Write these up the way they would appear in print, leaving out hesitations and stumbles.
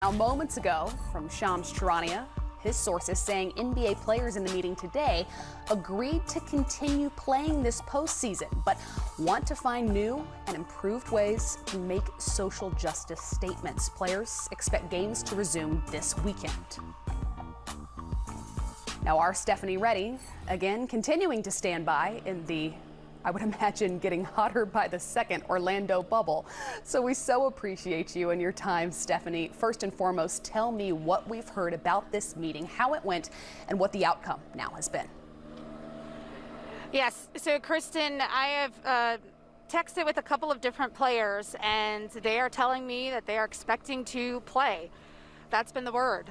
Now, moments ago, from Shams Charania, his sources saying NBA players in the meeting today agreed to continue playing this postseason, but want to find new and improved ways to make social justice statements. Players expect games to resume this weekend. Now, our Stephanie Reddy, again, continuing to stand by in the, I would imagine, getting hotter by the second Orlando bubble. So we so appreciate you and your time, Stephanie. First and foremost, tell me what we've heard about this meeting, how it went, and what the outcome now has been. Yes, so Kristen, I have texted with a couple of different players, and they are telling me that they are expecting to play. That's been the word.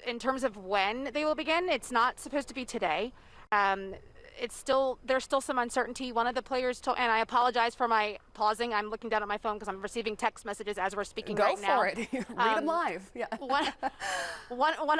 In terms of when they will begin, it's not supposed to be today. There's still some uncertainty. One of the players told, and I apologize for my pausing. I'm looking down at my phone because I'm receiving text messages as we're speaking right now. Go for it. Read them live. Yeah. One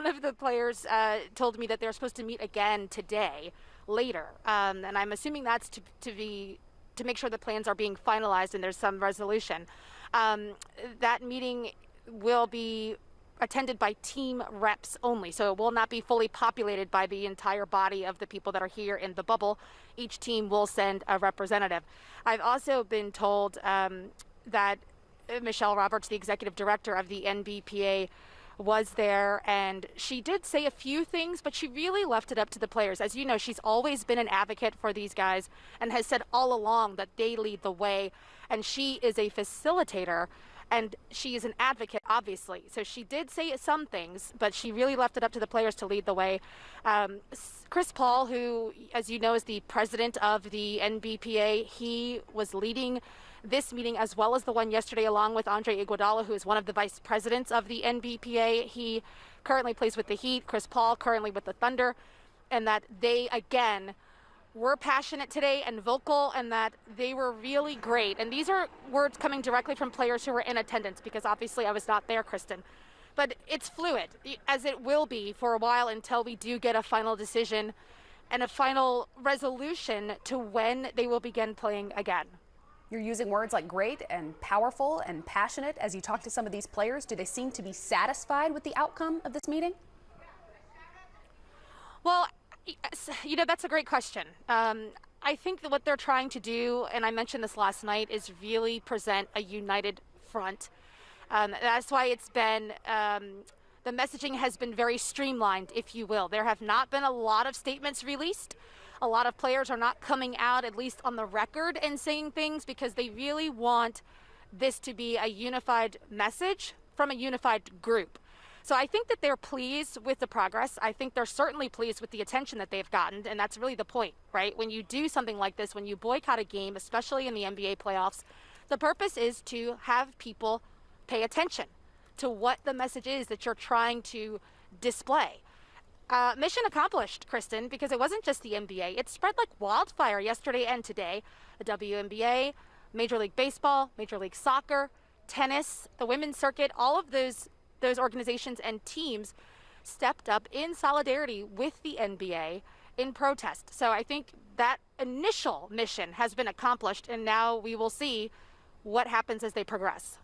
of the players told me that they're supposed to meet again today, later, and I'm assuming that's to make sure the plans are being finalized and there's some resolution. That meeting will be attended by team reps only, so it will not be fully populated by the entire body of the people that are here in the bubble. Each team will send a representative. I've also been told that Michelle Roberts, the executive director of the NBPA, was there, and she did say a few things, but she really left it up to the players. As you know, she's always been an advocate for these guys and has said all along that they lead the way, and she is a facilitator. And she is an advocate, obviously. So she did say some things, but she really left it up to the players to lead the way. Chris Paul, who, as you know, is the president of the NBPA, he was leading this meeting as well as the one yesterday, along with Andre Iguodala, who is one of the vice presidents of the NBPA. He currently plays with the Heat, Chris Paul currently with the Thunder, and that they, again, were passionate today and vocal, and that they were really great. And these are words coming directly from players who were in attendance, because obviously I was not there, Kristen. But it's fluid, as it will be for a while until we do get a final decision and a final resolution to when they will begin playing again. You're using words like great and powerful and passionate as you talk to some of these players. Do they seem to be satisfied with the outcome of this meeting? Well, you know, that's a great question. I think that what they're trying to do, and I mentioned this last night, is really present a united front. That's why it's been, the messaging has been very streamlined, if you will. There have not been a lot of statements released. A lot of players are not coming out, at least on the record, and saying things because they really want this to be a unified message from a unified group. So I think that they're pleased with the progress. I think they're certainly pleased with the attention that they've gotten, and that's really the point, right? When you do something like this, when you boycott a game, especially in the NBA playoffs, the purpose is to have people pay attention to what the message is that you're trying to display. Mission accomplished, Kristen, because it wasn't just the NBA. It spread like wildfire yesterday and today. The WNBA, Major League Baseball, Major League Soccer, tennis, the women's circuit, all of those organizations and teams stepped up in solidarity with the NBA in protest. So I think that initial mission has been accomplished, and now we will see what happens as they progress.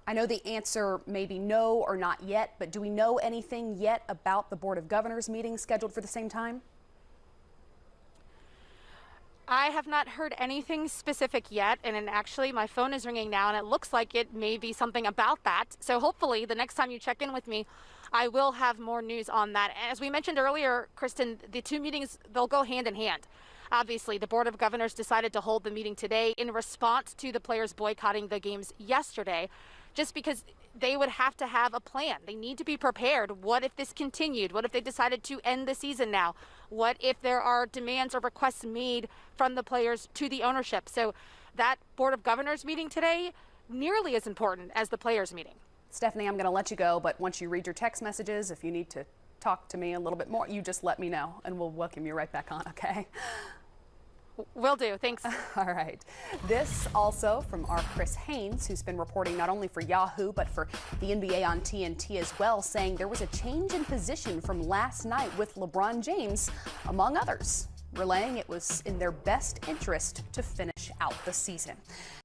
I know the answer may be no or not yet, but do we know anything yet about the Board of Governors meeting scheduled for the same time? I have not heard anything specific yet, and actually my phone is ringing now, and it looks like it may be something about that. So hopefully the next time you check in with me, I will have more news on that. As we mentioned earlier, Kristen, the two meetings, they'll go hand in hand. Obviously, the Board of Governors decided to hold the meeting today in response to the players boycotting the games yesterday, just because they would have to have a plan. They need to be prepared. What if this continued? What if they decided to end the season now? What if there are demands or requests made from the players to the ownership? So that Board of Governors meeting today, nearly as important as the players meeting. Stephanie, I'm going to let you go, but once you read your text messages, if you need to talk to me a little bit more, you just let me know, and we'll welcome you right back on, okay? Will do. Thanks. All right. This also from our Chris Haynes, who's been reporting not only for Yahoo, but for the NBA on TNT as well, saying there was a change in position from last night with LeBron James, among others, relaying it was in their best interest to finish out the season.